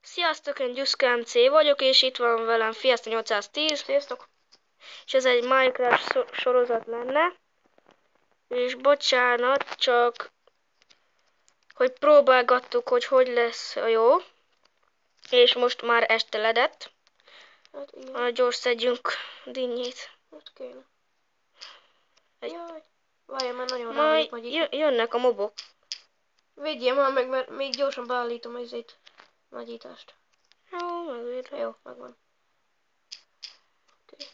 Sziasztok, én Gyuszka MC vagyok, és itt van velem Fiesta 810. Sziasztok! És ez egy Minecraft sorozat lenne. És bocsánat, csak hogy próbálgattuk, hogy lesz a jó. És most már esteledett. Hát igen. Gyors szedjünk dinnyét. Hát kéne. Egy... Jaj. Várjál, mert nagyon rá Majd vagyok nagyítva. jönnek a mobok. Védjél már meg, mert még gyorsan beállítom ezért nagyítást. Jó, megvédve. Jó, megvan. Oké.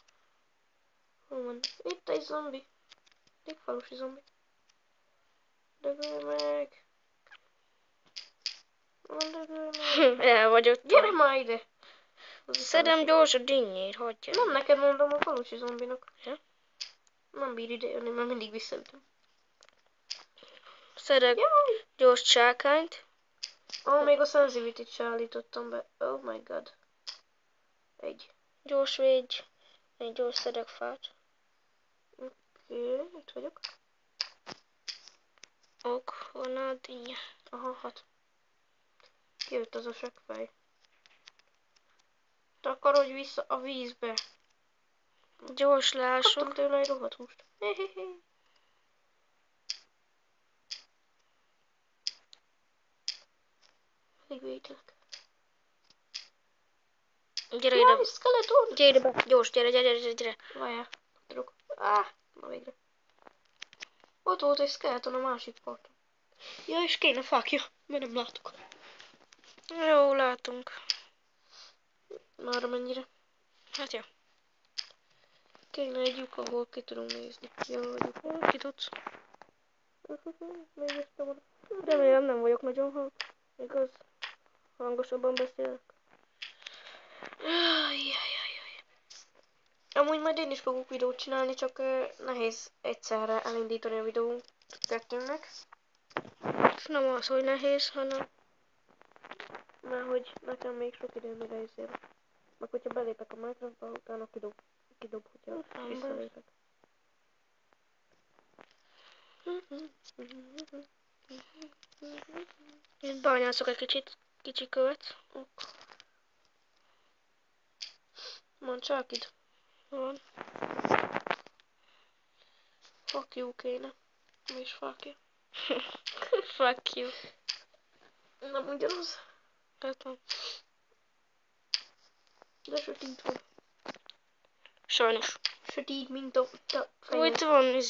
Hol van? Itt egy zombi. Egy falusi zombi. Dögölj meg! Dögölj meg! El vagyok. Gyere már ide! Szedem gyors a dinnyét, hagyja. Nem neked mondom, a falusi zombinak. Ja? Nem bír ide jönni, mert mindig visszaütöm. Szedek gyors csákányt. Még a sensitivity-t se állítottam be. Oh my god. Egy. Gyors védj. Egy gyors szedek fát. Oké, itt vagyok. Ok, van a dinnye. Aha, 6. Kijött az a seggfej. Takarodj vissza a vízbe. Gyors lások. Kaptam tőle egy rohadt húst. Elég védlek. Gyere ide. Skeleton! Gyere be. Gyors, gyere. Várjál, tudok. Na végre. Ott volt egy skeleton a másik parton. Ja, és kéne fákja, mert nem látok. Jó, látunk. Már mennyire? Hát jó. Kéne egy lyuk, ahol ki tudom nézni. Jó, lyuk. Ki tudsz? Még ezt van. Remélem nem vagyok nagyon hang. Igaz? Hangosabban beszélek. Amúgy majd én is fogok videót csinálni, csak nehéz egyszerre elindítani a videót kettőnknek. Nem az, hogy nehéz, hanem... Mert hogy nekem még sok időm mire ezért. Meg hogyha belépek a Minecraftba, utána kidob, hogyha visszalépek. Én bányászok egy kicsi követ. Mondd csákid. Van. Fuck you kéne. Mi is fuck you. Fuck you. Nem ugyanaz. Látom. De sötét van. Sajnos. Sötét, mint a Ó, itt van,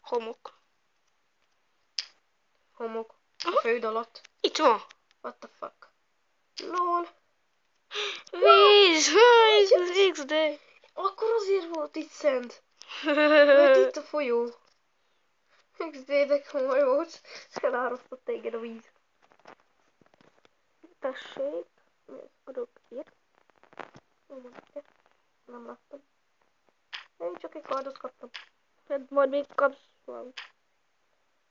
homok. Homok. A föld alatt. Itt van. What the fuck. LOL. Víz! Víz! XD! Akkor azért volt itt szent. Mert itt a folyó. XD-de komoly volt. Elárasztott téged a víz. Tessék. Adok írt. Nem láttam. Én csak egy kardot kaptam. Hát majd még kapsz van.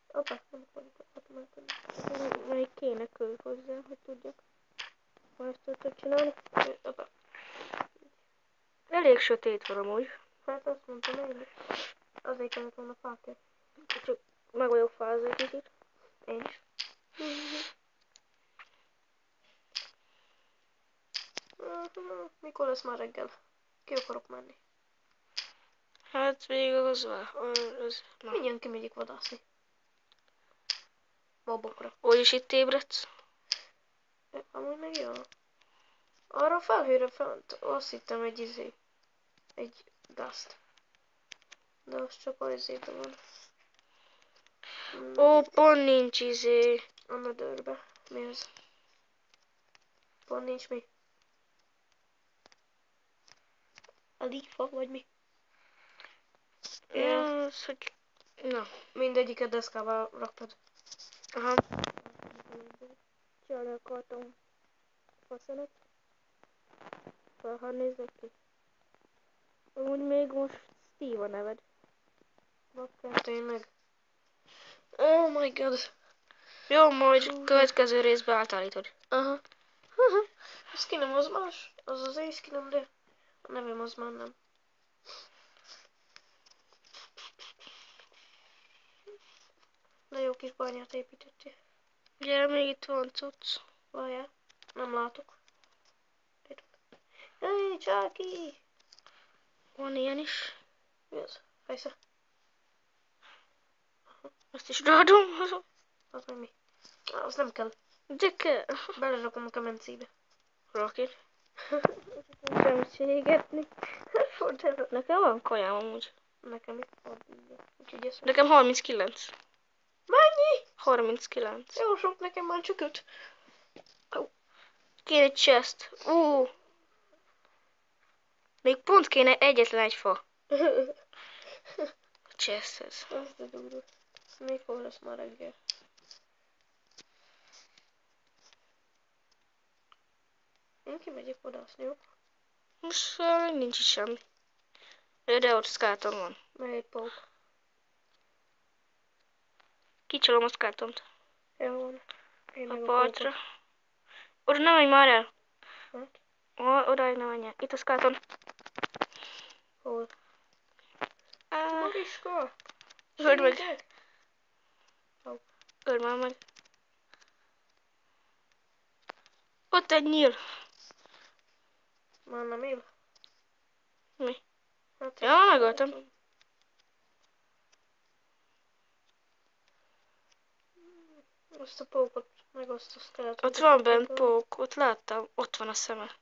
Opa, nem akartam eltenni. Még kéne kő hozzá, hogy tudjak. Ha ezt tudtok csinálni. Opa. Elég sötét van amúgy. Hát azt mondtam én is. Azért kellett volna fákja. Csak meg vagyok fázva egy kicsit. Én is. Mikor lesz már reggel? Ki akarok menni? Hát még az Mindjárt kimegyek vadászni. Babokra. Úgyis itt ébredsz? Amúgy meg jó. Arra a felhőre fent azt hittem egy dust. De az csak azért van. Ó, pont nincs A Netherbe. Mi az? Pont nincs mi? A lífa vagy mi? Ja, az, hogy... Na. Mindegyiket deszkával raktad. Aha. Csinálni akartam faszonet. Ha nézzek ki. Úgy még most Steve a neved. Bakker, tényleg. Oh my god. Jó, majd következő részbe átállítod. Aha. A skinem az más. Az az én skinem, de a nevem az már nem. De jó kis bányát építettél. Gyere, még itt van cucc. Várjál. Nem látok. Hey, Chucky! Van ilyen is. Mi az? Fejsze? Azt is ráadom. Az meg mi? Az nem kell. De kell. Belerakom a kemencébe. Rocket. Nem szégetni. Nekem van kajám amúgy. Nekem itt van. Úgyhogy ezt... Nekem 39. Mennyi? 39. Jó sok, nekem már csak 5. Kéne egy chest. Még pont kéne egyetlen egy fa. A chesthez. Az de durva. Mikor lesz már reggel? Én kimegyek vadászni, jó? Most még nincs is semmi. De ott Skeleton van. Meg egy pók. Kicsolom a Skeletont. Jó van. Én A meg a partra. pókot. Oda nem menj már el. Hát? Oda nem menj el. Itt a Skeleton. Hol? Ah, Mariska! öld meg. Segítek? Öld már meg. Ott egy nyíl. Már nem él? Mi? Hát Ja, megöltem. Azt a pókot, meg azt a Skeletont. Ott van bent pók. Ott láttam. Ott van a szeme.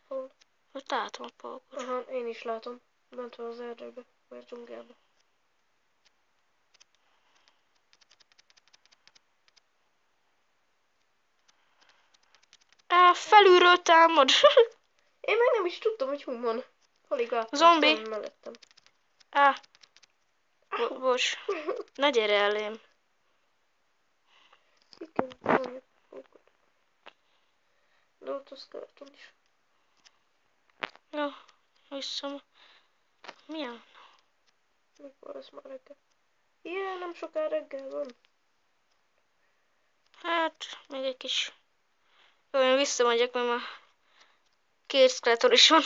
Hol? Ott látom a pókot. Aha, én is látom. Bent van az erdőbe, vagy a dzsungelbe. Felülről támad. Én meg nem is tudtam, hogy hol van. Alig láttam. Zombi. Aztán mellettem. Bocs. Ne gyere elém. Igen, van egy pókot. De ott a Skeleton is. Ja, vissza. Milyen? Mikor lesz már reggel? Igen, nem sokára reggel van. Hát, még egy kis... Jó, én visszamegyek, mert már 2 Skeleton is van.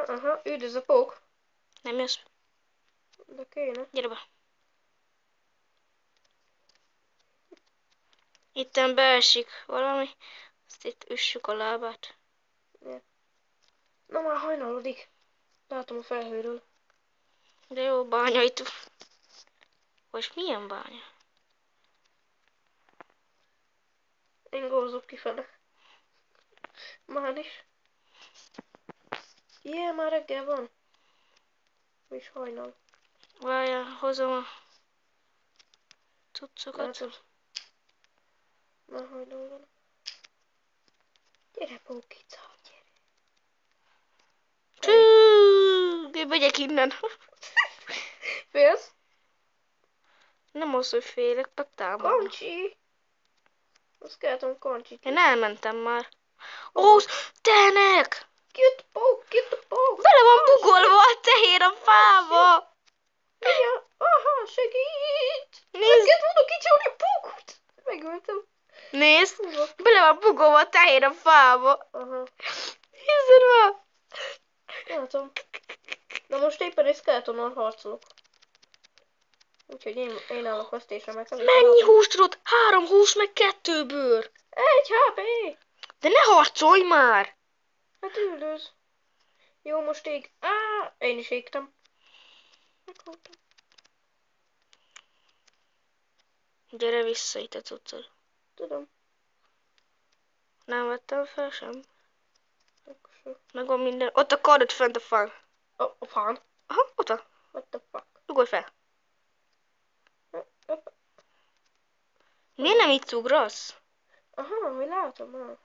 Aha, üldöz a pók. Nem jössz? De kéne. Gyere be. Itten beesik valami. Azt itt üssük a lábát. Na már hajnalodik. Látom a felhőről. De jó, bánya itt. Most milyen bánya? Én gózok kifele. Már is. Igen, már reggel van. És hajnal. Várjál, hozom a cuccokat. Látod? Már hajnal van. Gyere, pókica, gyere. Én megyek innen. Félsz? Nem az, hogy félek, meg támadnak. Kancsi! Azt kellett kancsit. Én elmentem már. Ó, tenek! Kijött a pók, kijött a pók! Bele van bugolva a tehér a fába! Anya, aha, segít! Nézd! Neked mondok kicsolni a pókot! Megöltem. Nézd! Bele van bugolva a tehér a fába! Aha, Hiszed már? látom. De most éppen egy Skeletonnal harcolok. Úgyhogy én állok vesztésre meg. Mennyi húst tudod? 3 hús meg 2 bőr. 1 HP! De ne harcolj már! Hát üldöz. Jó, most ég. Én is égtem. Meghaltam. Gyere vissza itt a cuccod. Tudom. Nem vettem fel sem. Akkor Megvan minden. Ott a kardot fent a fán. a fán. Aha, ott van. What the fuck? Ugorj fel. Miért nem itt ugrasz? Aha, hogy látom már.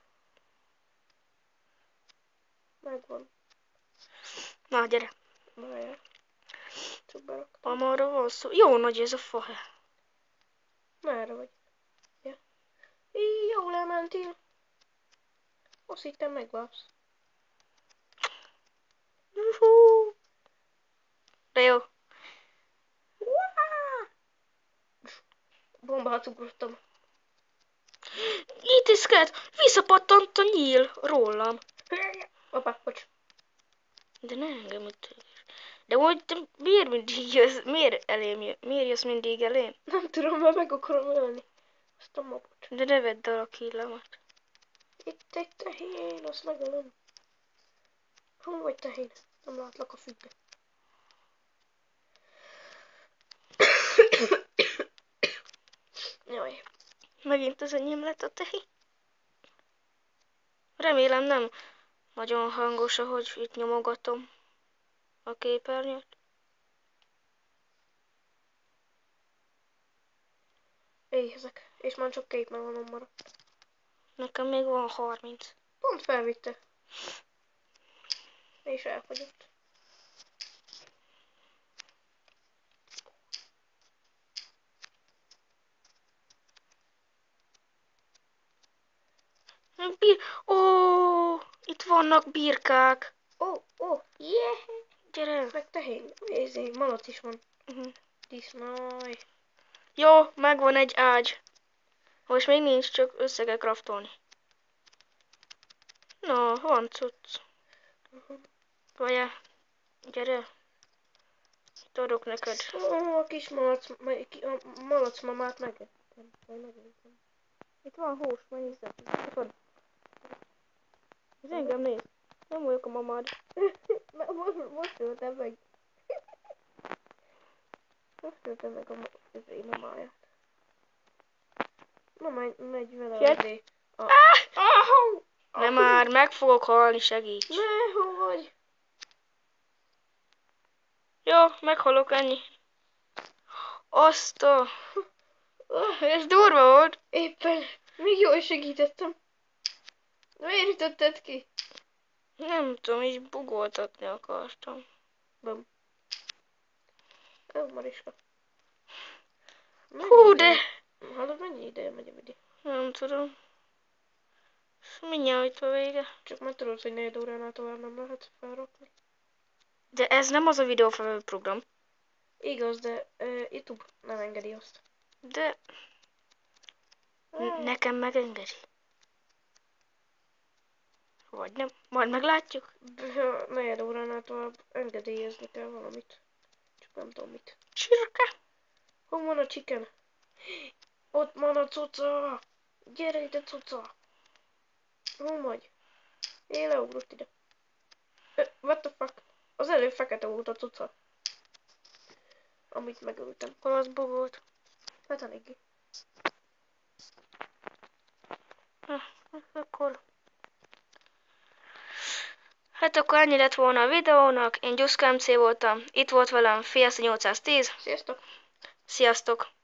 Megvan. Na, gyere. Várjál. Csak beraktam. Amarra van szó. Jó nagy ez a fa. Merre vagy? Ja. Jól elmentél. Azt hittem megvágsz. De jó. Bombát ugrottam. Itt is kellett. Visszapattant a nyíl rólam. Apá, bocs. De ne engem itt. De hogy te miért mindig jössz? Miért elém jössz? Miért jössz mindig elém? Nem tudom, mert meg akarom ölni. Azt a mobot. De ne vedd el a killemet. Itt egy tehén, azt megölöm. Hol vagy tehén? Nem látlak a függbe. Jaj. Megint az enyém lett a tehén. Remélem nem nagyon hangos, ahogy itt nyomogatom a képernyőt. Éhezek. És már csak 2 melonom maradt. Nekem még van 30. Pont felvitte. És elfogyott. Ó, itt vannak birkák. Yeah! Gyere. Meg tehén. Malac is van. Uh-huh. Disznój. Jó, megvan egy ágy. Most még nincs, csak össze kell kraftolni. No, van cucc. Vagy gyere. Itt adok neked. A kis malac, a malac mamát megettem. Itt van hús, menj vissza. Itt van. Ez engem néz. Nem vagyok a mamád. Most öltem meg. Most öltem meg a mamáját. Na, megy vele Jött? azért. Nem már, meg fogok halni, segíts. Ne, hol vagy? Jó, meghalok, ennyi. Azt a... Ez durva volt. Éppen. Még jól segítettem. Miért ütötted ki? Nem tudom, így bugoltatni akartam. Bum. Ó, Mariska. Hú, de... Hallod, mennyi ideje megy a vidi? Nem tudom. Mindjárt itt a vége. Csak már tudod, hogy 4 óránál tovább nem lehet felrakni. De ez nem az a videófelvevő program. Igaz, de YouTube nem engedi azt. De... Nekem megengedi. Vagy nem. Majd meglátjuk. 4 óránál tovább engedélyezni kell valamit. Csak nem tudom mit. Csirke. Hol van a chicken? Ott van a cuca! Gyere ide, cuca! Hol vagy? Én leugrott ide. What the fuck? Az előbb fekete volt a cuca. Amit megöltem. Hol az bugolt? Hát eléggé. Akkor... Hát akkor ennyi lett volna a videónak. Én Gyuszkám C voltam. Itt volt velem Fiasza 810. Sziasztok! Sziasztok!